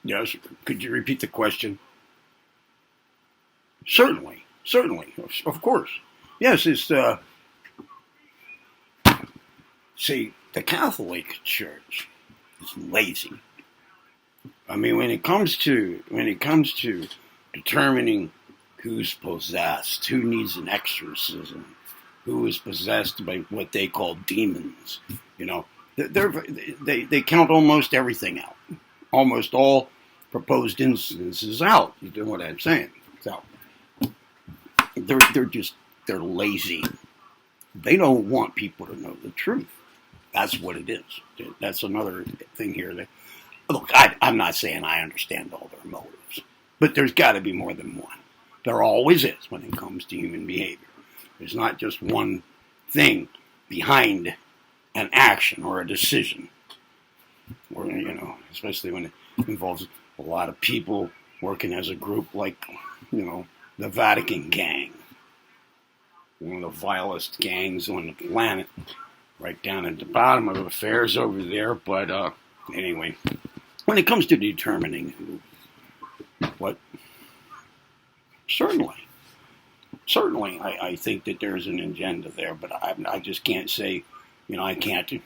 Yes. Could you repeat the question? Certainly. Certainly. Of course. Yes, it's see, the Catholic Church is lazy. I mean, when it comes to determining who's possessed, who needs an exorcism, who is possessed by what they call demons, you know, they count almost everything out, almost all proposed instances out. You know what I'm saying? So they're lazy. They don't want people to know the truth. That's what it is. That's another thing here. Look, I'm not saying I understand all their motives, but there's got to be more than one. There always is when it comes to human behavior. There's not just one thing behind an action or a decision, or especially when it involves a lot of people working as a group, like the Vatican gang, one of the vilest gangs on the planet, right down at the bottom of affairs over there. But anyway, when it comes to determining what, certainly, I think that there's an agenda there, but I just can't say, I can't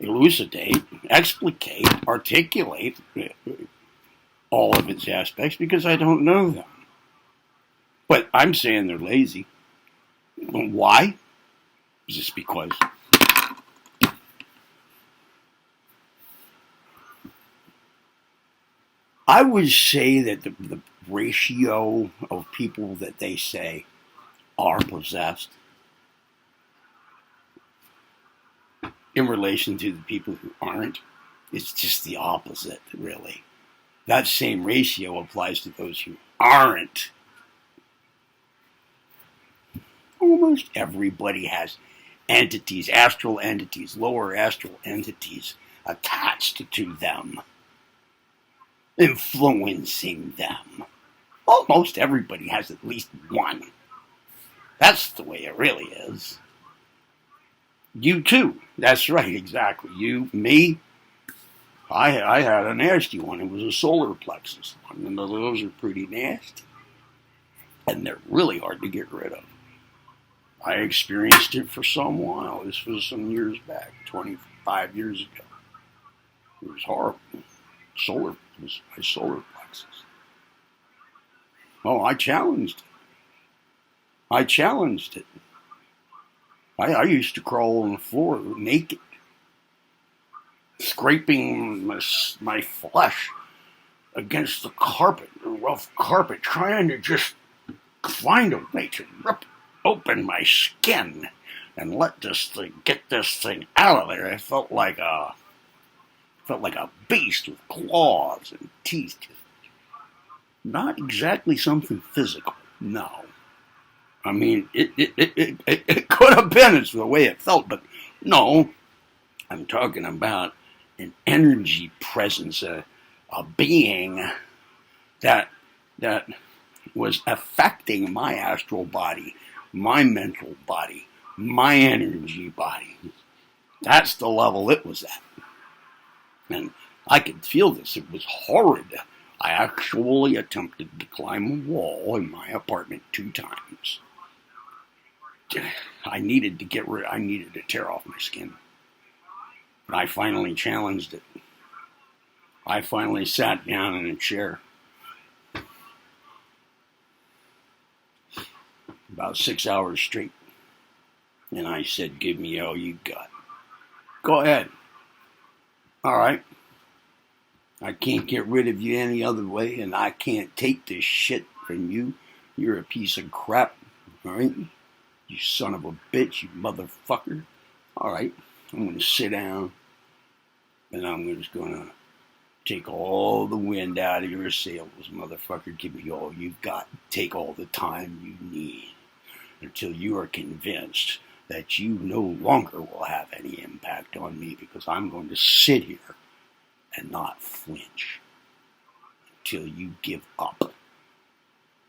elucidate, explicate, articulate all of its aspects because I don't know them. But I'm saying they're lazy. Why? Just because. I would say that the ratio of people that they say are possessed in relation to the people who aren't, it's just the opposite, really. That same ratio applies to those who aren't. Almost everybody has entities, astral entities, lower astral entities attached to them, influencing them. Almost everybody has at least one. That's the way it really is. You too. That's right, exactly. You, me. I had a nasty one. It was a solar plexus one, and those are pretty nasty. And they're really hard to get rid of. I experienced it for some while. This was some years back, 25 years ago. It was horrible. It was my solar plexus. Oh, I challenged it. I used to crawl on the floor naked, scraping my flesh against the carpet, the rough carpet, trying to just find a way to rip open my skin and get this thing out of there. I felt like a beast with claws and teeth. Not exactly something physical, no. I mean, it could have been. It's the way it felt, but no. I'm talking about an energy presence, a being that was affecting my astral body, my mental body, my energy body. That's the level it was at. And I could feel this. It was horrid. I actually attempted to climb a wall in my apartment 2 times. I needed to tear off my skin. But I finally challenged it. I finally sat down in a chair. About 6 hours straight. And I said, give me all you got. Go ahead. All right. I can't get rid of you any other way, and I can't take this shit from you. You're a piece of crap. All right? You son of a bitch, you motherfucker. All right. I'm going to sit down, and I'm just going to take all the wind out of your sails, motherfucker. Give me all you've got. Take all the time you need until you are convinced that you no longer will have any impact on me, because I'm going to sit here and not flinch until you give up.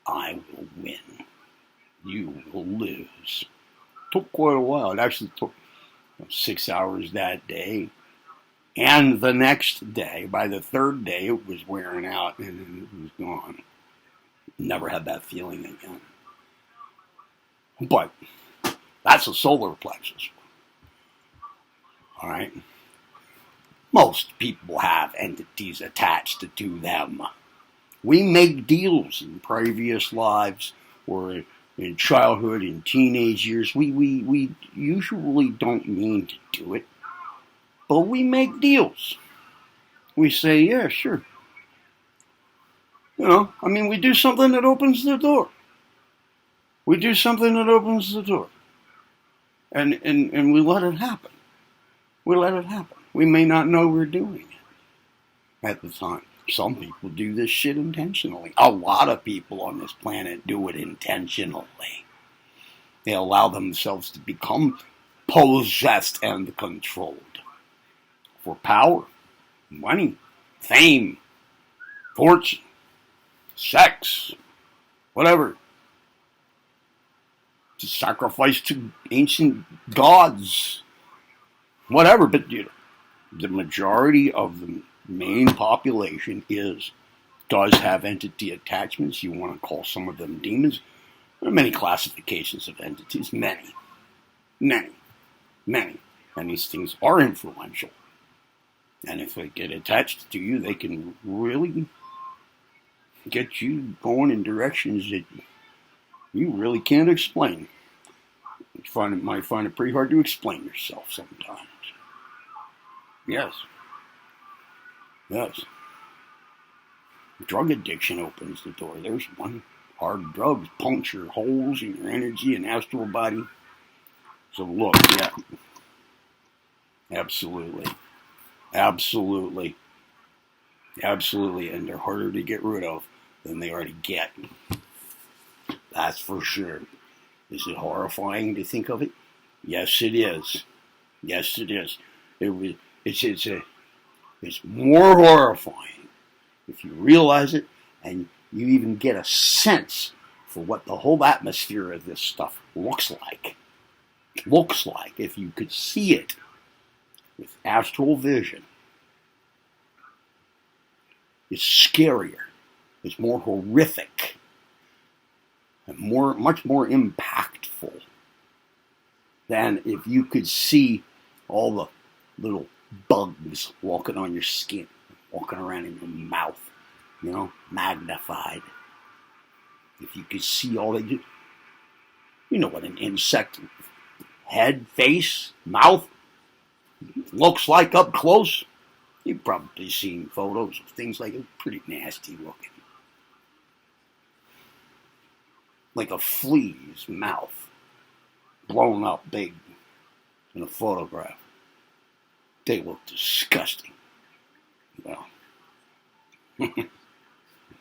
I will win. You will lose. Took quite a while. It actually took 6 hours that day, And the next day, by the third day, it was wearing out and it was gone. Never had that feeling again. But that's a solar plexus. All right. Most people have entities attached to them. We make deals in previous lives or in childhood, in teenage years. We usually don't mean to do it, but we make deals. We say, yeah, sure. We do something that opens the door. We do something that opens the door. And we let it happen. We let it happen. We may not know we're doing it at the time. Some people do this shit intentionally. A lot of people on this planet do it intentionally. They allow themselves to become possessed and controlled for power, money, fame, fortune, sex, whatever. To sacrifice to ancient gods, whatever. But the majority of the main population does have entity attachments. You want to call some of them demons. There are many classifications of entities. Many. And these things are influential. And if they get attached to you, they can really get you going in directions that you really can't explain. You might find it pretty hard to explain yourself sometimes. Yes. Drug addiction opens the door. There's one. Hard drugs puncture holes in your energy and astral body. So look, yeah. Absolutely. And they're harder to get rid of than they are to get. That's for sure. Is it horrifying to think of it? Yes, it is. It's more horrifying if you realize it and you even get a sense for what the whole atmosphere of this stuff looks like. If you could see it with astral vision. It's scarier. It's more horrific. And much more impactful than if you could see all the little bugs walking on your skin, walking around in your mouth, magnified. If you could see all they do, you know what an insect head, face, mouth looks like up close. You've probably seen photos of things like it. Pretty nasty looking. Like a flea's mouth, blown up big in a photograph. They look disgusting. Well,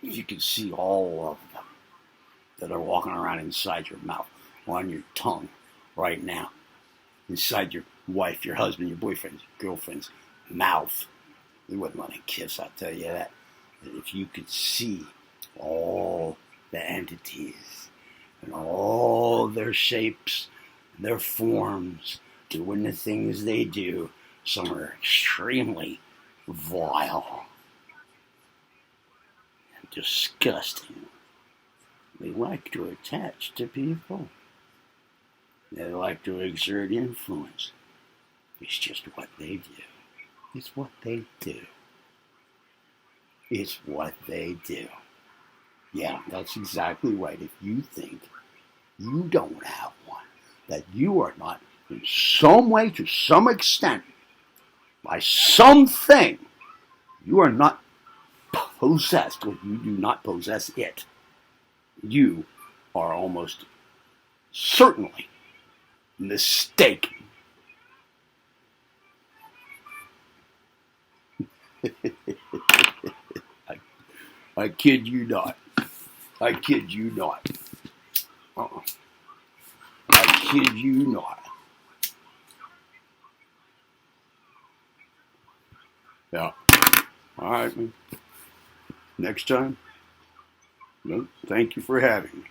you can see all of them that are walking around inside your mouth, on your tongue right now, inside your wife, your husband, your boyfriend's, girlfriend's mouth. You wouldn't want to kiss, I'll tell you that. If you could see all the entities and all their shapes, their forms, doing the things they do. Some are extremely vile and disgusting. They like to attach to people. They like to exert influence. It's just what they do. It's what they do. It's what they do. Yeah, that's exactly right. If you think you don't have one, that you are not in some way, to some extent, by something, you are not possessed, or you do not possess it. You are almost certainly mistaken. I kid you not. I kid you not. I kid you not. Yeah. All right, man. Next time. Thank you for having me.